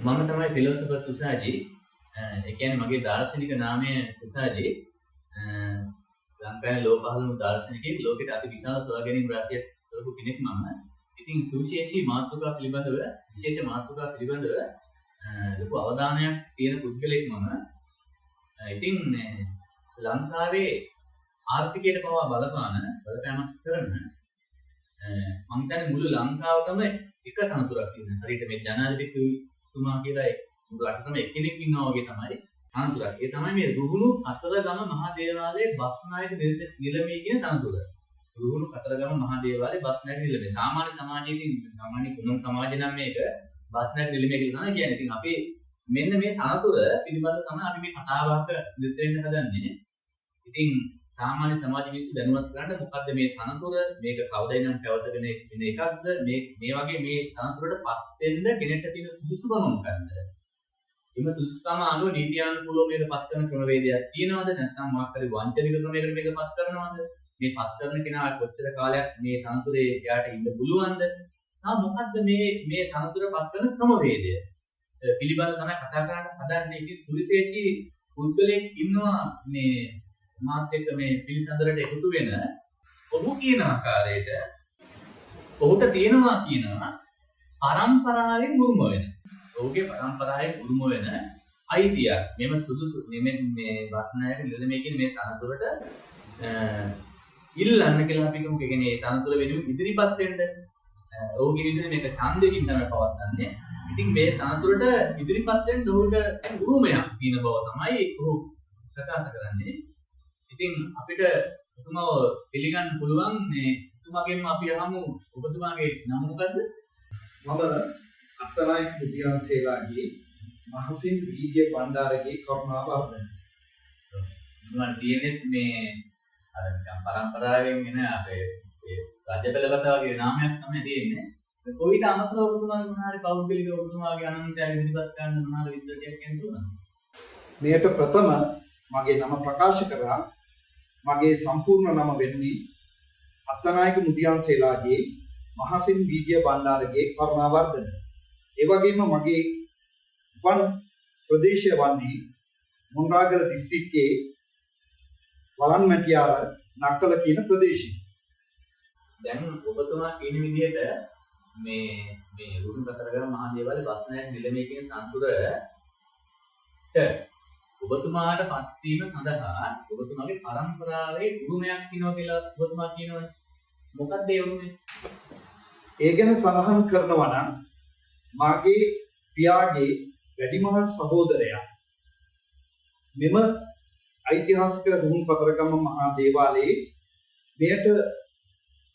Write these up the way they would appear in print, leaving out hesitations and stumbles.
මම තමයි ෆිලොසොෆර් සුසාජි. ඒ කියන්නේ මගේ දාර්ශනික නාමය සුසාජි. ලංකාවේ ලෝක පහළම දාර්ශනිකයෙක්, ලෝකෙට අති විශාල සොයාගැනීම් රාශියක් කරපු කෙනෙක් මම. ඉතින් සුවිශේෂී මාතෘකා පිළිබඳව, විශේෂ මාතෘකා පිළිබඳව ලොකු අවධානයක් තියෙන පුද්ගලෙක් මම. ඉතින් ලංකාවේ ආර්ථිකයට පවා බලපෑමක් කරන මම හිතන්නේ මුළු ලංකාවටම එක තනතුරක් තියෙනවා. හරියට මේ ජනාධිපතිතුමා කියලා මුළු රටටම එක්කෙනෙක් ඉන්නවා වගේ තමයි තනතුරක්. ඒ තමයි මේ රුහුණු කතරගම මහා දේවාලයේ බස්නායක නිලමේ කියන තනතුර. රුහුණු කතරගම මහා දේවාලයේ බස්නායක නිලමේ. සාමාන්‍ය සමාජයේදී සාමාන්‍ය කුණන් සමාජය නම් මේක බස්නායක නිලමේ කියලා තමයි කියන්නේ. ඉතින් අපි මෙන්න මේ තනතුර පිළිබඳව තමයි අපි මේ කතාබහක නිරත වෙන්න හදන්නේ. ඉතින් සාමාන්‍ය සමාජ මිනිස්සු දැනුවත් කරන්න මොකද්ද මේ තනතුර, මේක කවදා ඉඳන් පැවතගෙන ඉන්න එකක්ද, මේ වගේ මේ තනතුරටපත් වෙන්න කෙනෙක්ට තියෙන සුදුසුකම මොකක්ද? එimhe සුදුසුකම අනුව නීතියානුකූලව මේකපත් කරන ක්‍රමවේදයක් තියෙනවද? නැත්නම් මොකක් හරි වංචනික ක්‍රමයකට මේකපත් කරනවද? මේ පත් කරන කෙනා කොච්චර කාලයක් මේ තනතුරේ එයාට ඉන්න පුළුවන්ද? සහ මොකද්ද මේ තනතුරපත් කරන ක්‍රමවේදය පිළිබඳව තමයි කතා කරන්න හදන්නේ. ඉතින් සුවිශේෂී පුද්ගලෙක් ඉන්නවා මේ මාත් එක්ක මේ පිළිසඳරට එකතු වෙන. ඔහු කියන ආකාරයට ඔහුට තියෙනවා කියනවා පරම්පරාවෙන් උරුම වෙන. ඔහුගේ පරම්පරාවෙන් උරුම වෙන අයිතිය. මෙම සුදුසු මේ බස්නායක නිලමේ කියන මේ තනතුරට ඉල්ලන්න කියලා අපි කියමු. ඒ කියන්නේ ඒ තනතුර වෙනුවෙන් ඉදිරිපත් වෙන්න. ඔහුගේ විදිහට මේක ඡන්දෙකින් තමයි පවත්න්නේ. ඉතින් මේ තනතුරට ඉදිරිපත් වෙන්න ඔහුට උරුමයක් තියෙන බව තමයි ඔහු ප්‍රකාශ කරන්නේ. ඉතින් අපිට ඔබතුමාව පිළිගන්න පුළුවන් මේ ඔබතුමාගෙන්ම අපි අහමු ඔබතුමාගේ නම මොකද්ද? මම අත්තනායක මුදියන්සේලාගේ මහසින් වීර්ය බණ්ඩාරගේ කරුණාවර්ධන. මම තියෙන්නේ මේ අර පරම්පරාවෙන් එන අපේ රජපෙළවත වගේ නාමයක් තමයි තියෙන්නේ. කොයිට අමතරව ඔබතුමාගේ මොනවාරි පෞද්ගලික ඔබතුමාගේ අනන්තය ඉදිරිපත් කරන්න මොනවාරි විස්තර ටිකක් කියන්න පුළුවන්ද? මෙයට ප්‍රථම මගේ නම ප්‍රකාශ කරා. මගේ සම්පූර්ණ නම වෙන්නේ අත්තනායක මුදියන්සේලාගේ මහසින් වීර්ය බණ්ඩාරගේ කරුණාවර්ධන. ඒ වගේම මගේ උපන් ප්‍රදේශය වන්නේ මොණරාගල දිස්ත්‍රික්කයේ වලන්මැටියාර නක්කල කියන ප්‍රදේශය. දැන් ඔබතුමා කියන විදිහට මේ රුහුණු කතරගම මහා දේවාලයේ බස්නායක නිලමේ කියන තනතුරට ඔබතුමාට පත් වීම සඳහා ඔබතුමාගේ පරම්පරාවේ උරුමයක් තියෙනවා කියලා ඔබතුමා කියනවනේ. මොකක්ද ඒ උරුමය? ඒ ගැන සඳහන් කරනවා නම් මාගේ පියාගේ වැඩිමහල් සහෝදරයා මෙම ඓතිහාසික රුහුණු කතරගම මහා දේවාලයේ මෙයට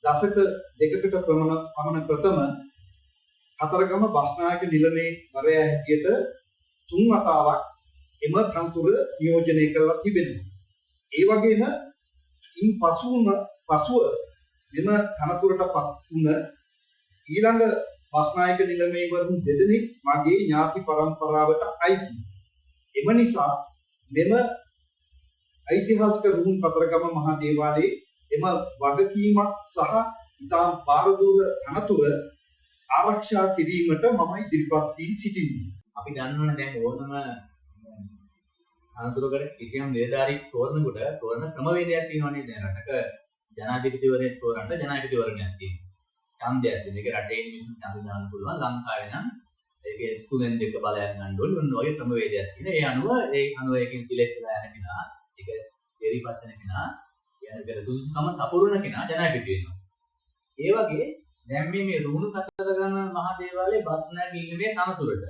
දශක දෙකකට පමණ ප්‍රථම කතරගම බස්නායක නිලමේ වරයා හැටියට 3 වතාවක් එම තනතුර නියෝජනය කරලා තිබෙනවා. ඒ වගේම ඉන් පසුව මෙම තනතුරටපත් වුණ ඊළඟ බස්නායක නිලමේවරුන් දෙදෙනෙක් මගේ ඥාති පරම්පරාවට අයිති. එම නිසා මෙම ඓතිහාසික රුහුණු කතරගම මහා දේවාලයේ එම වගකීමක් සහ ඉතාම පාරදූර තනතුර ආරක්ෂා කිරීමට මම ඉදිරිපත් වී සිටින්නේ. අපි දන්නවනේ දැන් ඕනම අනතුරකට කිසියම් නිලධාරියෙක් තෝරනකොට තෝරන ක්‍රමවේදයක් තියෙනවනේ. දැන් රටක ජනාධිපතිවරයෙක් තෝරන්න ජනාධිපතිවරණයක් තියෙනවා. ඡන්දයක් තියෙනවා. ඒක රටේ මිනිස්සු ඡන්ද දාන්න පුළුවන්. ලංකාවේ නම් ඒකේ 3-2 බලයක් ගන්න ඕනේ. ඔන්න ඔය ක්‍රමවේදයක් තියෙනවා. ඒ අනුව ඒකෙන් සිලෙක්ට් වෙලා යන කෙනා, ඒක එරිපත් වෙන කෙනා, යන සුදුසුකම සපුරන කෙනා ජනාධිපති වෙනවා. ඒ වගේ දැන් මේ රුහුණු කතරගම මහා දේවාලයේ බස්නායක නිලමේ තනතුරට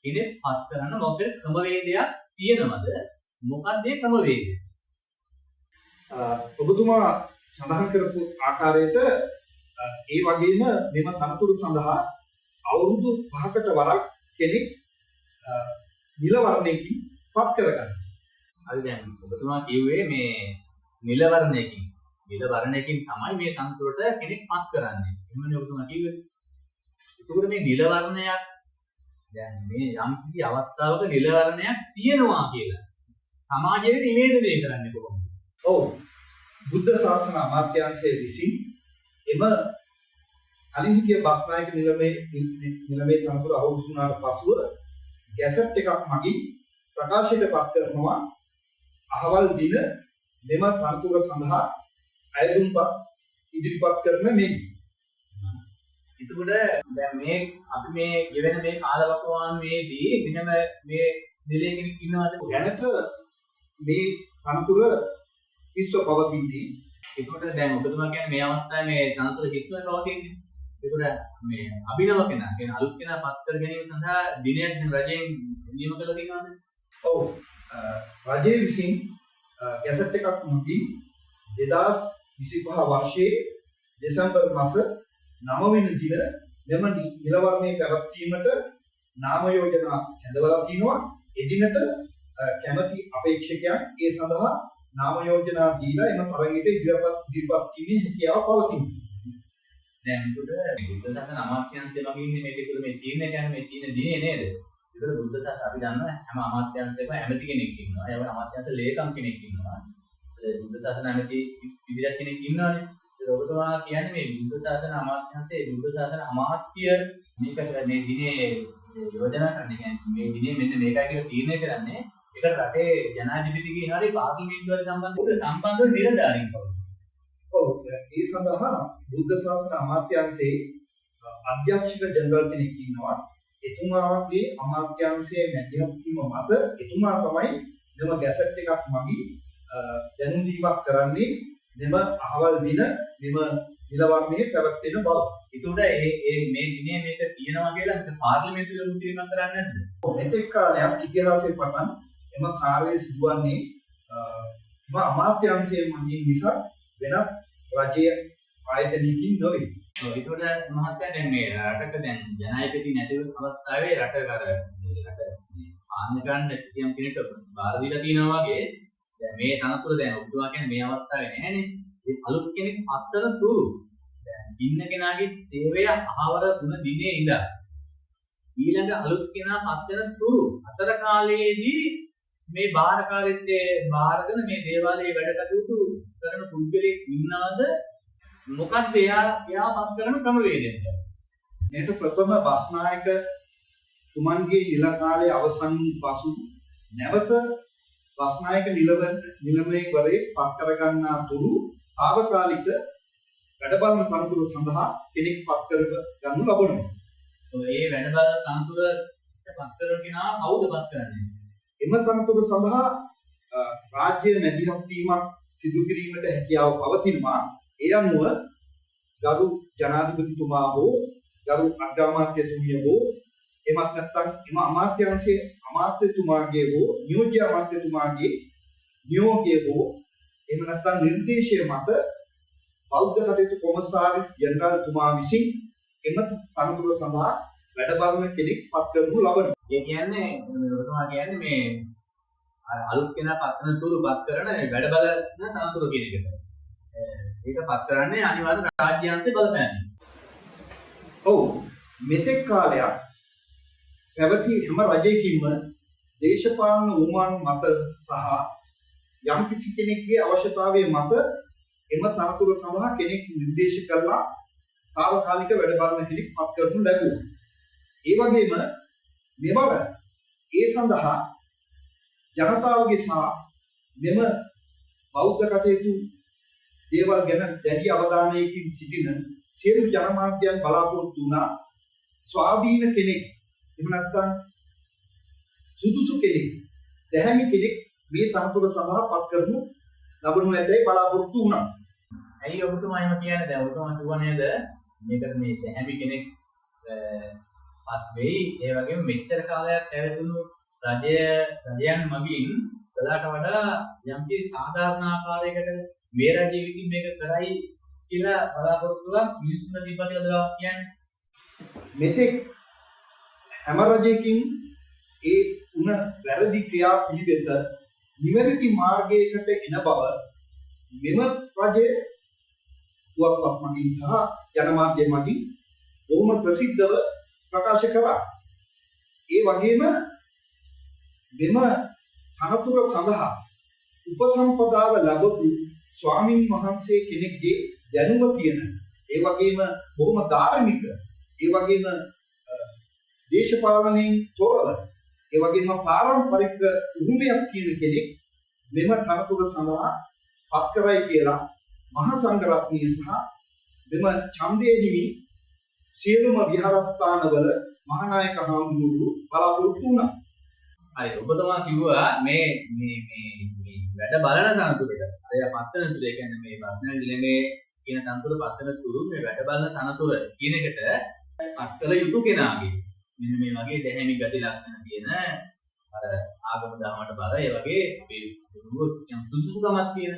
ඉතින් පත් කරන්න මොකද ක්‍රමවේදයක් තියෙනවද? මොකක්ද ඒ ක්‍රමවේදය? ඔබතුමා සඳහන් කරපු ආකාරයට ඒ වගේම මෙම තනතුරු සඳහා අවුරුදු 5කට වරක් කෙනෙක් නිල වර්ණයකින් පත් කරගන්න. හරි දැන් ඔබතුමා කිව්වේ මේ නිල වර්ණයකින් තමයි මේ තනතුරට කෙනෙක් පත් කරන්නේ. එහෙමනේ ඔබතුමා කිව්වේ. ඒකෝට මේ නිල වර්ණයක් දැන් මේ යම් කිසි අවස්ථාවක නිල වර්ණයක් තියෙනවා කියලා සමාජයට නිවේදනය කරන්නේ කොහොමද? ඔව්. බුද්ධ ශාසන අමාත්‍යාංශයේ විසින් එම කලින් හිටිය බස්නායක නිලමේ තනතුර අවුස්සුනාට පසුව ගැසට් එකක් මගින් ප්‍රකාශයටපත් කරනවා අහවල් දින මෙම තනතුර සඳහා අයදුම්පත් ඉදිරිපත් කරන මේ. එතකොට දැන් මේ අපි මේ ගෙවෙන මේ කාලවකවානුවේදී මෙහෙම මේ නිලයේ කෙනෙක් ඉන්නවද? දැනට මේ තනතුර හිස්ව පවතින්නේ. එතකොට දැන් ඔබතුමා කියන්නේ මේ අවස්ථාවේ මේ තනතුර හිස්ව පවතින්නේ. එතකොට මේ අභිනව කෙනා කියන අලුත් කෙනා පත් කර ගැනීම සඳහා දිනයක් රජයෙන් නියම කළා තියෙනවද? ඔව්. රජය විසින් ගැසට් එකක් මගින් 2025 වර්ෂයේ දෙසැම්බර් මාස 9 වෙනි දින මෙම නිලවරණය පැවැත්වීමට නාම යෝජනා ඇඳවලා තිනවා. එදිනට කැමැති අපේක්ෂකයන් ඒ සඳහා නාම යෝජනා දීලා එම තරඟයට ඉදිරිපත් වීමේ හැකියාව පවතිනවා. දැන් ඒකට බුද්ධ ශාසන අමාත්‍යාංශය මගින් මේක තුළ මේ තීරණය කියන්නේ මේ තීරණ දිනේ නේද? ඒකට බුද්ධ ශාසන අපි දන්නවා හැම අමාත්‍යාංශයකම ඇමති කෙනෙක් ඉන්නවා. ඒ වගේ අමාත්‍යාංශ ලේකම් කෙනෙක් ඉන්නවා. ඒ බුද්ධ ශාසන ඇමති විදිහට කෙනෙක් ඉන්නවානේ. ඒක ඔබතුමා කියන්නේ මේ බුද්ධ ශාසන අමාත්‍යාංශයේ බුද්ධ ශාසන අමාත්‍ය මේක මේ දිනේ යෝජනා කරන්නේ මේ දිනේ මෙන්න මේකයි කියලා තීරණය කරන්නේ. ඒකට රටේ ජනාධිපතිගේ හරි පාර්ලිමේන්තුවට සම්බන්ධව නිලධාරීන් කවුද? ඔව් ඒ සඳහා බුද්ධ ශාසන අමාත්‍යාංශයේ අධ්‍යක්ෂක ජනරල් කෙනෙක් ඉන්නවා. එතුමාගේ අමාත්‍යාංශයේ මැදිහත් වීම මත එතුමා තමයි මෙම ගැසට් එකක් මගින් දැනුම් දීමක් කරන්නේ මෙම අහවල් දින මෙම නිලවරණයේ පැවැත්වෙන බව. ඒකට මේ දිනේ මේක තියෙනවා කියලා අපිට පාර්ලිමේන්තුවේ උත්තරයක් කරන්නේ නැද්ද? මෙතෙක් කාලයක් ඉතිහාසයේ පටන් එම කාර්යය සිදුවන්නේ එම අමාත්‍යාංශයේ මගින් නිසා වෙනත් රජයේ ආයතනයකින් නොවේ. ඒකට මහත්තයා දැන් මේ රටක දැන් ජනාධිපති නැති අවස්ථාවේ රට පාලනය කරන්න කිසියම් කෙනෙක්ට බාර දීලා තියෙනවා වගේ දැන් මේ තනතුර දැන් ඔබතුමා කියන්නේ මේ අවස්ථාවේ නැහැනේ. ඒ අලුත් කෙනෙක් පත්තර තුරු දැන් ඉන්න කෙනාගේ සේවය අහවර දුන දිනේ ඉඳලා ඊළඟ අලුත් කෙනා පත්තර තුරු අතර කාලයේදී මේ බාරකාරීත්වයේ බාරගෙන මේ දේවාලයේ වැඩ කටයුතු කරන පුද්ගලෙක් ඉන්නවද? මොකක්ද එයා පත් කරන ක්‍රමවේදය? මේක ප්‍රථම බස්නායක තුමන්ගේ නිල කාලයේ අවසන් පසු නැවත බස්නායක නිලමේ වරේ පත් කර ගන්නා තුරු తాවකාලික වැඩබලන තනතුර සඳහා කෙනෙක් පත් කර ගන්නු ලබනවා. ඒ වැඩබලන තනතුර පත් කරන කෙනා කවුද පත් කරන්නේ? එම තනතුර සඳහා රාජ්‍ය මැදිහත් වීමක් සිදු කිරීමට හැකියාව පවතිනවා. ඒ අනුව ගරු ජනාධිපතිතුමා හෝ ගරු අග්‍රාමාත්‍යතුමිය හෝ එමත් නැත්නම් එම අමාත්‍යාංශයේ අමාත්‍යතුමාගේ හෝ නියෝජ්‍ය අමාත්‍යතුමාගේ නියෝගය හෝ එහෙම නැත්නම් නිර්දේශය මත බෞද්ධ කටයුතු කොමසාරිස් ජෙනරාල්තුමා විසින් එම තනතුර සඳහා වැඩ බලන කෙනෙක් පත් කරනු ලබනවා. ඒ කියන්නේ ඔබතුමා කියන්නේ මේ අලුත් කෙනා පත් කරන තුරු පත් කරන වැඩ බලන තනතුර කියන එකට. ඒක පත් කරන්නේ අනිවාර්ය රාජ්‍යාංශ බලපෑමෙන්. ඔව් මෙතෙක් කාලයක් පැවති හැම රජයකින්ම දේශපාලන උමාන මත සහ යම් කිසි කෙනෙක්ගේ අවශ්‍යතාවයේ මත එම තනතුර සඳහා කෙනෙක් නිර්දේශ කරලා తాවකාලික වැඩ බලන කෙනෙක් පත් කරනු ලැබුවා. ඒ වගේම මෙවර ඒ සඳහා ජනතාවගේ සහ මෙම බෞද්ධ කටයුතු දේවල් ගැන දැඩි අවධානයකින් සිටින සියලු ජනමාධ්‍යයන් බලාපොරොත්තු වුණා ස්වාධීන කෙනෙක් එහෙම නැත්නම් සුදුසු කෙනෙක් දැහැමි කෙනෙක් මේ තනතුර සඳහා පත් කරනු ලබනු ඇතැයි බලාපොරොත්තු වුණා. ඇයි ඔබතුමා එහෙම කියන්නේ? දැන් ඔබතුමා කිව්වා නේද මේකට මේ දැහැමි කෙනෙක් පත් වෙයි. ඒ වගේම මෙච්චර කාලයක් පැවතුණු රජයන් මගින් කළාට වඩා යම්කිසි සාධාරණ ආකාරයකට මේ රජය විසින් මේක කරයි කියලා බලාපොරොත්තුවක් මිනිස්සුන්ට තිබ්බද කියලා කියන්නේ. මෙතෙක් හැම රජයකින් ඒ උන වැරදි ක්‍රියා පිළිවෙත නිවැරදි මාර්ගයකට එන බව මෙම රජය පුවත්පත් මගින් සහ ජනමාධ්‍ය මගින් බොහොම ප්‍රසිද්ධව ප්‍රකාශ කරා. ඒ වගේම මෙම තනතුර සඳහා උපසම්පදාව ලැබපු ස්වාමින් වහන්සේ කෙනෙක්ගේ දැනුම තියෙන ඒ වගේම බොහොම ධාර්මික ඒ වගේම දේශපාලනයෙන් තොරව ඒ වගේම පාරම්පරික උරුමයක් තියෙන කෙනෙක් මෙම තනතුර සඳහා පත් කරයි කියලා මහා සංඝරත්නය සහ මෙම ඡන්දයේ හිමි සියලුම විහාරස්ථානවල මහානායක හාමුදුරුවෝ බලාපොරොත්තු වුණා. හරි ඔබතුමා කිව්වා මේ වැඩ බලන තනතුරට අර පත්තන තුර ඒ කියන්නේ මේ ප්‍රශ්න නිලමේ කියන තනතුර පත්තන තුරු මේ වැඩ බලන තනතුර කියන එකට පත්කල යුතු කෙනාගේ මෙන්න මේ වගේ දැහැමි ගති ලක්ෂණ තියෙන අර ආගම දහමට බර ඒ වගේ අපේ සුදුසුකමක් තියෙන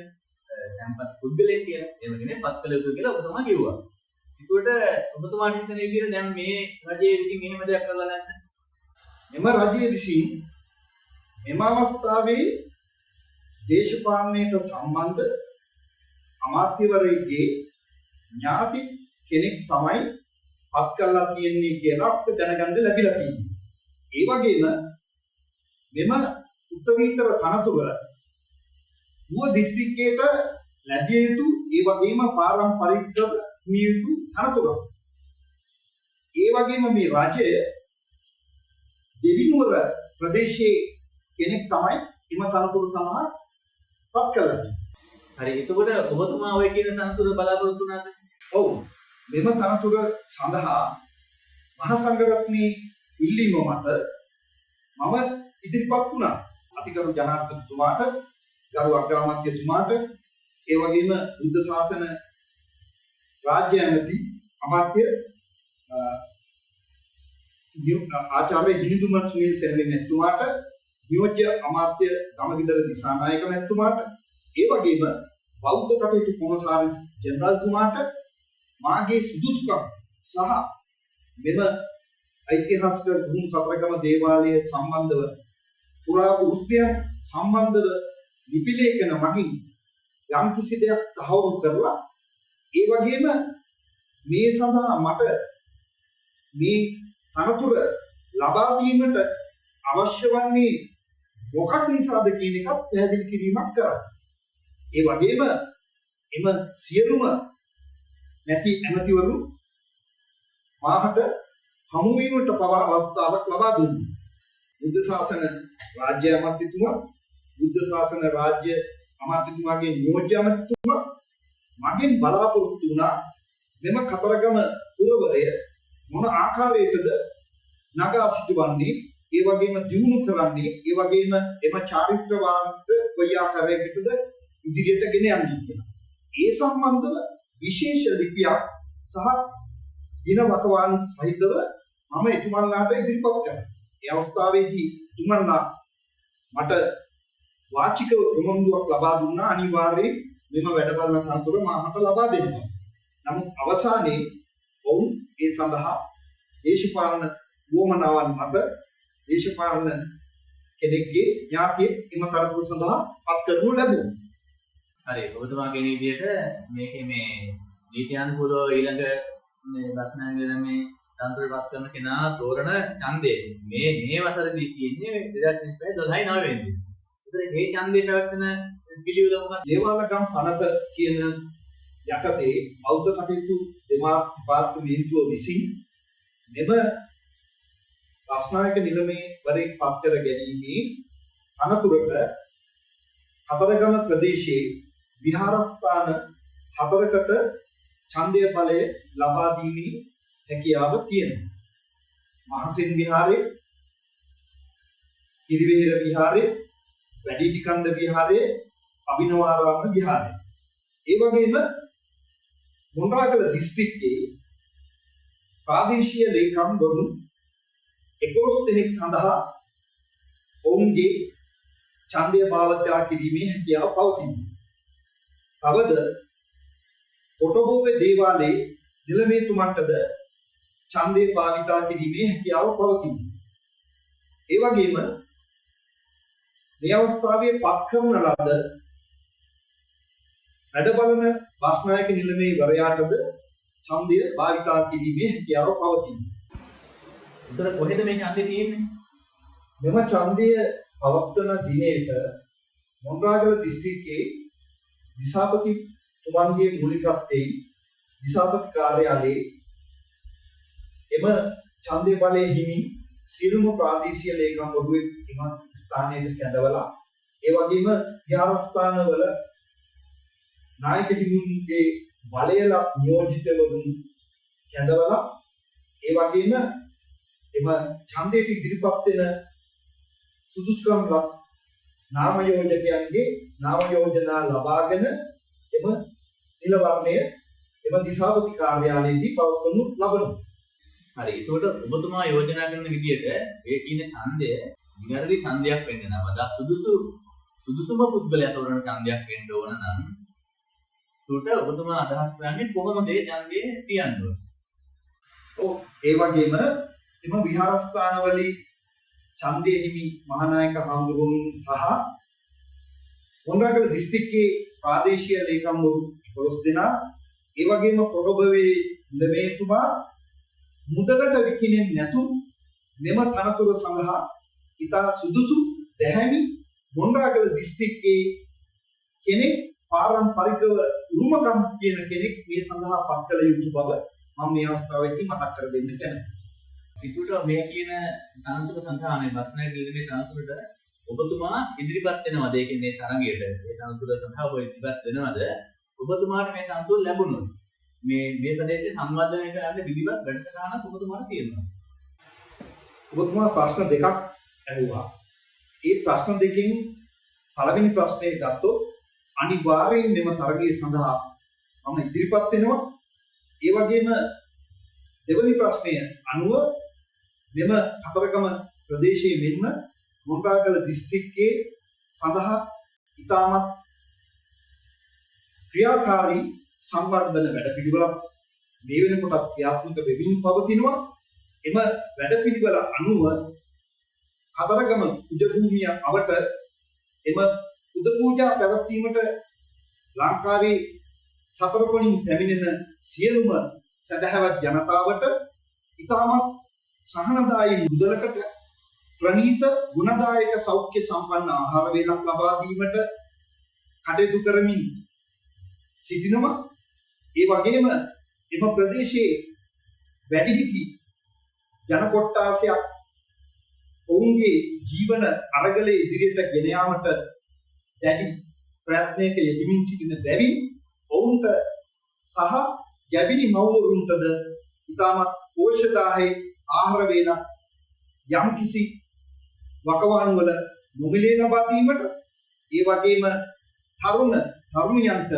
සම්පත් පුද්ගලයෙක් කියන එහෙම කෙනෙක් පත්කල යුතු කියලා ඔබතුමා කිව්වා. ඒකට ඔබතුමාට හිතන විදිහට දැන් මේ රජයේ විසින් එහෙම දෙයක් කරලා නැද්ද? මෙම රජයේ විසින් මෙම අවස්ථාවේ දේශපාලනයට සම්බන්ධ අමාත්‍යවරයෙක්ගේ ඥාති කෙනෙක් තමයි පත් කරලා තියෙන්නේ කියලා අපිට දැනගන්න ලැබිලා තියෙනවා. ඒ වගේම මෙම උත්තරීතර තනතුර ඌව දිස්ත්‍රික්කයට ලැබිය යුතු ඒ වගේම පාරම්පරිකව හිමිය යුතු තනතුරක්. ඒ වගේම මේ රජය දෙවිනුවර ප්‍රදේශයේ කෙනෙක් තමයි එම තනතුර සඳහා පත් කළේ. හරි එතකොට ඔබතුමා ඔය කියන තනතුර බලාපොරොත්තු වුණාද? ඔව්. මෙම තනතුර සඳහා මහා සංඝරත්නයේ ඉල්ලීම මත මම ඉදිරිපත් වුණා. අතිගරු ජනාධිපතිතුමාට, ගරු අග්‍රාමාත්‍යතුමාට, ඒ වගේම බුද්ධ ශාසන රාජ්‍ය ඇමති අමාත්‍ය ආචාර්ය හිමිදුම සුනිල් සෙනවින් මැතිතුමාට, නියෝජ්‍ය අමාත්‍ය ගමගිදර දිසානායක මැතිතුමාට, ඒ වගේම බෞද්ධ කටයුතු කොමසාරිස් ජෙනරල්තුමාට මාගේ සුදුසුකම් සහ මෙම ඓතිහාසික ගුණ කතරගම දේවාලය සම්බන්ධව පුරා වෘත්තයන් සම්බන්ධව ලිපිලේඛන මගින් යම් කිසි දෙයක් තහවුරු කරලා ඒ වගේම මේ සඳහා මට මේ තනතුර ලබා දීමට අවශ්‍ය වන්නේ මොකක් නිසාද කියන එකත් පැහැදිලි කිරීමක් කරා. ඒ වගේම එම සියලුම නැති ඇමතිවරු මාහට හමු වීමට පවා අවස්ථාවක් ලබා දුන්නා. බුද්ධ ශාසන රාජ්‍ය අමාත්‍යතුමා, බුද්ධ ශාසන රාජ්‍ය අමාත්‍යතුමාගේ නියෝජ්‍ය අමාත්‍යතුමා මගෙන් බලාපොරොත්තු වුණා මෙම කතරගම පුරවරය මොන ආකාරයකද නගා සිටවන්නේ, ඒ වගේම දියුණු කරන්නේ, ඒ වගේම එම චාරිත්‍රවාද කොයි ආකාරයකටද ඉදිරියට ගෙන යන්නේ කියලා. ඒ සම්බන්ධව විශේෂ ලිපියක් සහ දින වකවානු සහිතව මම එතුමන්ලාට ඉදිරිපත් කළා. ඒ අවස්ථාවේදී එතුමන්ලා මට වාචිකව ප්‍රමණ්ඩුවක් ලබා දුන්නා අනිවාර්යයෙන් මෙම වැඩ බලන තනතුර මාහට ලබා දෙන්න. නමුත් අවසානයේ ඔවුන් ඒ සඳහා දේශපාලන වුවමනාවන් මත දේශපාලන කෙනෙක්ගේ ඥාතියෙක් එම තනතුර සඳහා පත් කරනු ලැබුණා. හරි ඔබතුමා කියන විදිහට මේකේ මේ නීති අනුකූලව ඊළඟ මේ ප්‍රශ්නයන්ගේ මේ තනතුරපත් කරන කෙනා තෝරන ඡන්දය මේ වසරේදී තියෙන්නේ 2012 වෙනිදා. ඒතර මේ ඡන්දේ පැවැත්වෙන පිළිවෙල මොකක්ද? දේවාලගම් පනත කියන යටතේ බෞද්ධ කටයුතු දෙපාර්තමේන්තුව විසින් මෙම රස්නායක නිලමේ වරේ පත් කර ගැනීමේ අනතුරට කතරගම ප්‍රදේශයේ විහාරස්ථාන 4කට ඡන්දය බලය ලබා දීමේ හැකියාව තියෙනවා. මහසෙන් විහාරයේ, කිරිවෙහෙර විහාරයේ, වැඩිටිකන්ද විහාරයේ, අභිනවාරාම විහාරයේ. ඒ වගේම මොණරාගල දිස්ත්‍රික්කයේ ප්‍රාදේශීය ලේකම් වරුන් 11 දෙනෙක් සඳහා ඔවුන්ගේ ඡන්දය භාවිතා කිරීමේ හැකියාව පවතිනවා. තවද කොටබෝවේ දේවාලයේ නිලමේතුමන්ටද ඡන්දය භාවිතා කිරීමේ හැකියාව පවතිනවා. ඒ වගේම මේ අවස්ථාවේ පත් කරන ලද වැඩ බලන බස්නායක නිලමේ වරයාටද ඡන්දය භාවිතා කිරීමේ හැකියාව පවතිනවා. ඒතර කොහෙද මේ ඡන්දේ තියෙන්නේ? මෙම ඡන්දය පවත්වන දිනේට මොණරාගල දිස්ත්‍රික්කයේ දිසාපති තුමන්ගේ මූලිකත්වයෙන් දිසාපති කාර්යාලයේ එම ඡන්දය බලයේ හිමි සියලුම ප්‍රාදේශීය ලේකම්වරු එම ස්ථානයට කැඳවලා ඒ වගේම විහාරස්ථානවල නායක හිමියන්ගේ බලයලත් නියෝජිතවරුන් කැඳවලා ඒ වගේම එම ඡන්දයට ඉදිරිපත් වෙන සුදුසුකම් නාම යෝජකයන්ගේ නාම යෝජනා ලබාගෙන එම නිල වර්ණය එම දිසාපති කාර්යාලයේදී පවත්වනු ලබනවා. හරි. ඒකට ඔබතුමා යෝජනා කරන විදිහට ඒ කියන ඡන්දය නිවැරදි ඡන්දයක් වෙන්න නම් අද සුදුසුම පුද්ගලයා තෝරන ඡන්දයක් වෙන්න ඕන නම් ඒකට ඔබතුමා අදහස් කරන්නේ කොහොමද ඒ ඡන්දය තියන්න ඕන? ඔව් ඒ වගේම එම විහාරස්ථානවලදී ඡන්දයේ හිමි මහානායක හාමුදුරුවෝ සහ මොණරාගල දිස්ත්‍රික්කයේ ප්‍රාදේශීය ලේකම්වරු 11 දෙනා ඒ වගේම කොටබවේ නිලමේතුමා මුදලට විකිණෙන්නේ නැතු මෙම තනතුර සඳහා ඉතා සුදුසු දැහැමි මොණරාගල දිස්ත්‍රික්කයේ කෙනෙක් පාරම්පරිකව උරුමකම් කියන කෙනෙක් මේ සඳහා පත් කළ යුතු බව මම මේ අවස්ථාවේදී මතක් කර දෙන්න කැමතියි. ඒකට මේ කියන තනතුර සඳහා මේ බස්නායක නිලමේ තනතුරට ඔබතුමා ඉදිරිපත් වෙනවද? ඒ කියන්නේ තරගයට ඒ තනතුර සඳහා ඔබ ඉදිරිපත් වෙනවද? ඔබතුමාට මේ තනතුර ලැබුණොත් මේ ප්‍රදේශයේ සංවර්ධනය කරන්න විධිවත් වැඩසටහනක් ඔබතුමාට තියෙනවා. ඔබතුමා ප්‍රශ්න දෙකක් ඇහුවා. ඒ ප්‍රශ්න දෙකෙන් පළවෙනි ප්‍රශ්නේ ගත්තොත් අනිවාර්යෙන් මෙම තරගයේ සඳහා මම ඉදිරිපත් වෙනවා. ඒ වගේම දෙවෙනි ප්‍රශ්නය අනුව මෙම කතරගම ප්‍රදේශයේ මෙන්ම මොණරාගල දිස්ත්‍රික්කයේ සඳහා ඉතාමත් ක්‍රියාකාරී සංවර්ධන වැඩපිළිවෙලක් මේ වෙනකොට ක්‍රියාත්මක වෙමින් පවතිනවා. එම වැඩපිළිවෙල අනුව කතරගම පුජ භූමිය අවට එම පුද පූජා පැවැත්වීමට ලංකාවේ සතර කොණින් පැමිණෙන සියලුම සදහවත් ජනතාවට ඉතාමත් සහනදායී මුදලකට ප්‍රණීත ගුණදායක සෞඛ්‍ය සම්පන්න ආහාර වේලක් ලබා දීමට කටයුතු කරමින් සිටිනවා. ඒ වගේම එම ප්‍රදේශයේ වැඩිහිටි ජන කොට්ටාසයක් ඔවුන්ගේ ජීවන අරගලයේ ඉදිරියට ගෙන යාමට දැඩි ප්‍රයත්නයක යෙදමින් සිටින බැවින් ඔවුන්ට සහ ගැබිනි මව්වරුන්ටද ඉතාමත් පෝෂ්‍යදායී ආහාර වේලක් යම්කිසි වකවානු වල නොමිලේ ලබා දීමට ඒ වගේම තරුණයන්ට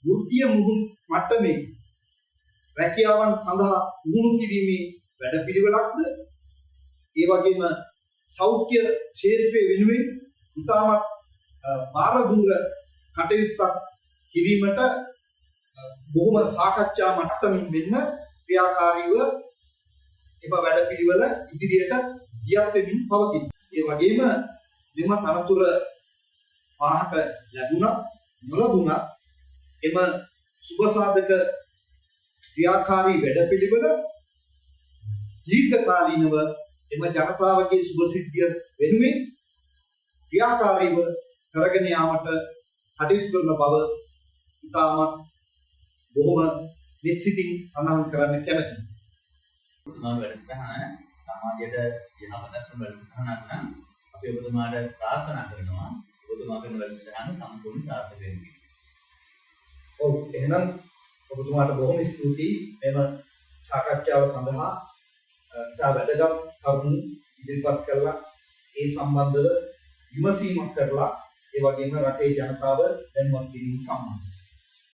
වෘත්තීය මුහුණු මට්ටමේ රැකියාවන් සඳහා පුහුණු කිරීමේ වැඩපිළිවෙලක්ද ඒ වගේම සෞඛ්‍ය ශාස්ත්‍රයේ වෙනුවෙන් ඉතාමත් බාරදූර කටයුත්තක් කිරීමට බොහොම සාකච්ඡා මට්ටමින් මෙන්න ක්‍රියාකාරීව එම වැඩපිළිවෙල ඉදිරියට ගියත් වෙමින් පවතින. ඒ වගේම මෙම තනතුර පාහක ලැබුණත් නොලැබුණත් එම සුබසාධක ක්‍රියාකාරී වැඩපිළිවෙල දීර්ඝකාලීනව එම ජනතාවගේ සුබසිද්ධිය වෙනුවෙන් ක්‍රියාකාරීව කරගෙන යාමට කටයුතු කරන බව ඉතාමත් බොහොම මෙත්සිතින් සඳහන් කරන්න කැමැතියි. මම වැඩසටහන සමාජයට යහපතක් කරන වැඩසටහනක් නම් අපි ඔබතුමාට ප්‍රාර්ථනා කරනවා ඔබතුමා කරන වැඩසටහන සම්පූර්ණ සාර්ථක වෙන්න. ඔව් එහෙනම් ඔබතුමාට බොහොම ස්තුතියි එම සාකච්ඡාව සඳහා ඉතා වැදගත් කරුණු ඉදිරිපත් කළා. ඒ සම්බන්ධව විමසීමක් කරලා ඒ වගේම රටේ ජනතාව දැනුවත් කිරීම සම්බන්ධව